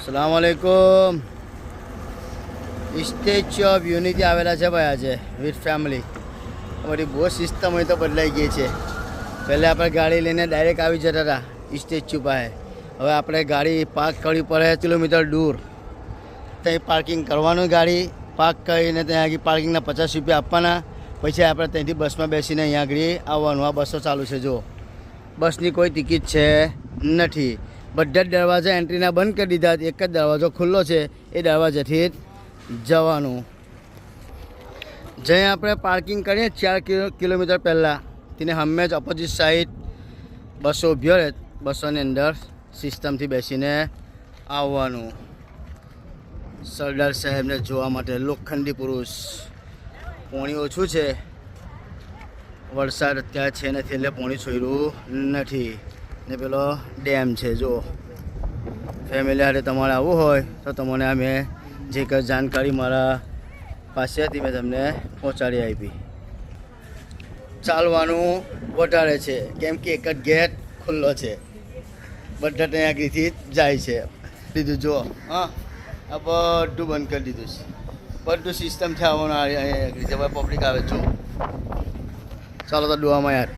સલામવાલેકુમ. Statue of unity આવેલા છે ભાઈ આજે વિથ ફેમિલી. અમારી બહુ સિસ્ટમ હોય તો બદલાઈ ગઈ છે. પહેલાં આપણે ગાડી લઈને ડાયરેક્ટ આવી જતા હતા સ્ટેચ્યુ પાસે. હવે આપણે ગાડી પાર્ક કરવી પડે કિલોમીટર દૂર. ત્યાં પાર્કિંગ કરવાનું, ગાડી પાર્ક કરીને ત્યાં આગળ પાર્કિંગના 50 રૂપિયા આપવાના. પછી આપણે ત્યાંથી બસમાં બેસીને અહીંયા આગળ આવવાનું. આ બસો ચાલુ છે. જો બસની કોઈ ટિકિટ છે નથી. બધા જ દરવાજા એન્ટ્રીના બંધ કરી દીધા. એક જ દરવાજો ખુલ્લો છે, એ દરવાજાથી જવાનું. જ્યાં આપણે પાર્કિંગ કરીએ 4 કિલોમીટર પહેલાં તેને હંમેશ ઓપોઝિટ સાઈડ બસો ઊભી રહે. બસોની અંદર સિસ્ટમથી બેસીને આવવાનું. સરદાર સાહેબને જોવા માટે લોખંડી પુરુષ. પાણી ઓછું છે, વરસાદ અત્યારે છે નથી એટલે પાણી છોડ્યું નથી. ને પેલો ડેમ છે. જો ફેમિલી હારે તમારે આવવું હોય તો તમને અમે જે કંઈ જાણકારી મારા પાસે હતી મેં તમને પહોંચાડી આપી. ચાલવાનું વધારે છે કેમ કે એક જ ગેટ ખુલ્લો છે. બધા ત્યાં આગળથી જાય છે. દીધું જો હા, આ બધું બંધ કરી દીધું છે. બધું સિસ્ટમ છે આવવાનું. અહીંયા આગળ પબ્લિક આવે. જો ચાલો તો ડોવામાં યાર.